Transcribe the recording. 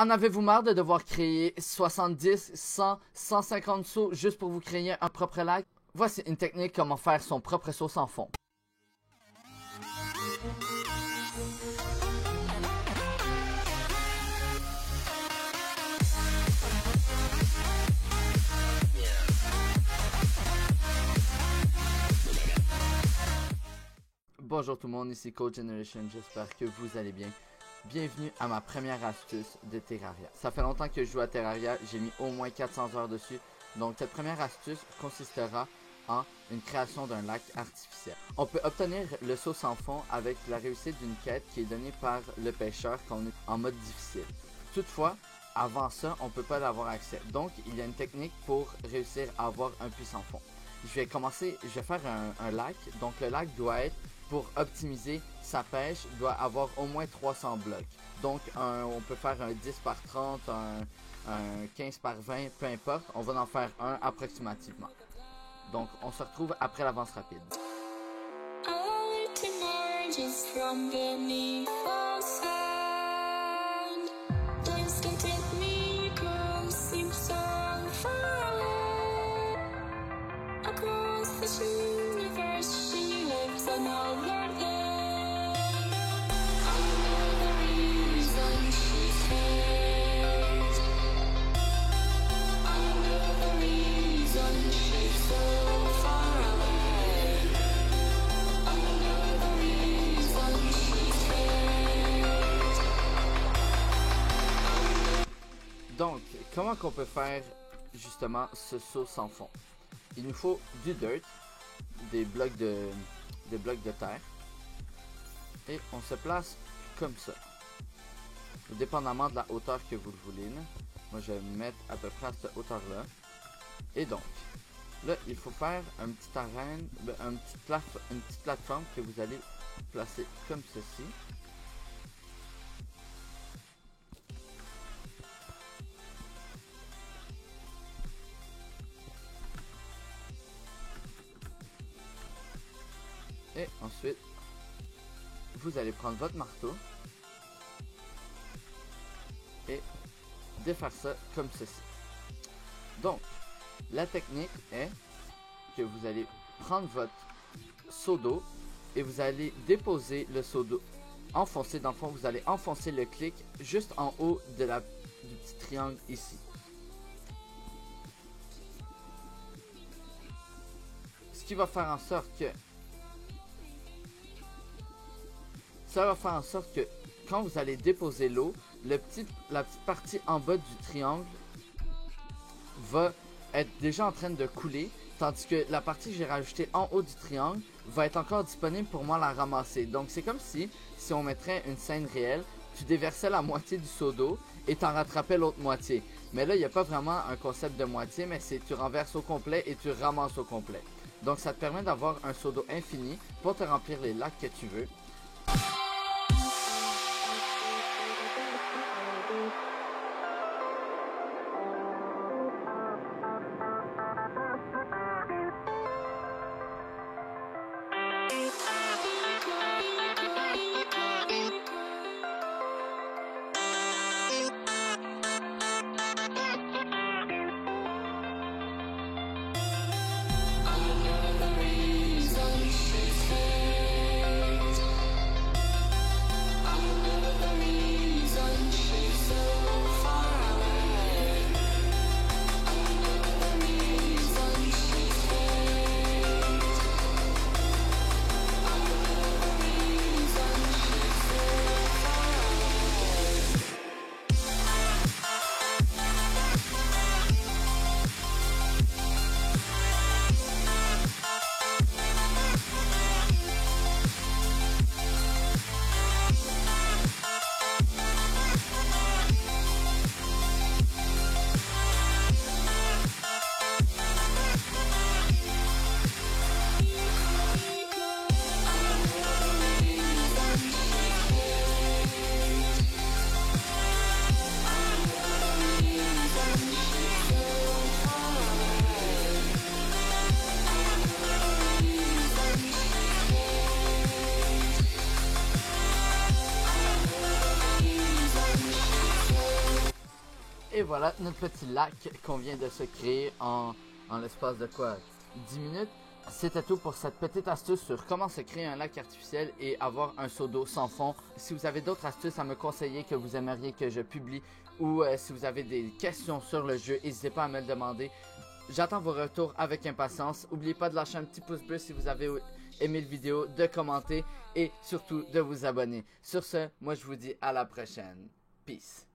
En avez-vous marre de devoir créer 70, 100, 150 sauts juste pour vous créer un propre lac? Voici une technique comment faire son propre saut sans fond. Bonjour tout le monde, ici Code Generation, j'espère que vous allez bien. Bienvenue à ma première astuce de Terraria. Ça fait longtemps que je joue à Terraria, j'ai mis au moins 400 heures dessus. Donc cette première astuce consistera en une création d'un lac artificiel. On peut obtenir le saut sans fond avec la réussite d'une quête qui est donnée par le pêcheur quand on est en mode difficile. Toutefois, avant ça, on ne peut pas l'avoir accès. Donc il y a une technique pour réussir à avoir un puits sans fond. Je vais faire un lac. Donc le lac doit être, pour optimiser sa pêche, doit avoir au moins 300 blocs. Donc on peut faire un 10 par 30, un 15 par 20, peu importe. On va en faire un approximativement. Donc on se retrouve après l'avance rapide. Donc, comment qu'on peut faire justement ce saut sans fond? Il nous faut du dirt, des blocs de terre, et on se place comme ça, dépendamment de la hauteur que vous le voulez. Moi, je vais me mettre à peu près à cette hauteur-là. Et donc, là, il faut faire un petit arène, une petite plateforme que vous allez placer comme ceci. Et ensuite, vous allez prendre votre marteau et défaire ça comme ceci. Donc, la technique est que vous allez prendre votre seau d'eau et vous allez déposer le seau d'eau, enfoncer dans le fond, vous allez enfoncer le clic juste en haut de du petit triangle ici. Ce qui va faire en sorte que quand vous allez déposer l'eau, la petite partie en bas du triangle va être déjà en train de couler, tandis que la partie que j'ai rajoutée en haut du triangle va être encore disponible pour moi la ramasser. Donc c'est comme si on mettrait une scène réelle, tu déversais la moitié du seau d'eau et t'en rattrapais l'autre moitié. Mais là, il n'y a pas vraiment un concept de moitié, mais c'est tu renverses au complet et tu ramasses au complet. Donc ça te permet d'avoir un seau d'eau infini pour te remplir les lacs que tu veux. Et voilà notre petit lac qu'on vient de se créer en l'espace de quoi? 10 minutes. C'était tout pour cette petite astuce sur comment se créer un lac artificiel et avoir un seau d'eau sans fond. Si vous avez d'autres astuces à me conseiller que vous aimeriez que je publie ou si vous avez des questions sur le jeu, n'hésitez pas à me le demander. J'attends vos retours avec impatience. N'oubliez pas de lâcher un petit pouce bleu si vous avez aimé la vidéo, de commenter et surtout de vous abonner. Sur ce, moi je vous dis à la prochaine. Peace.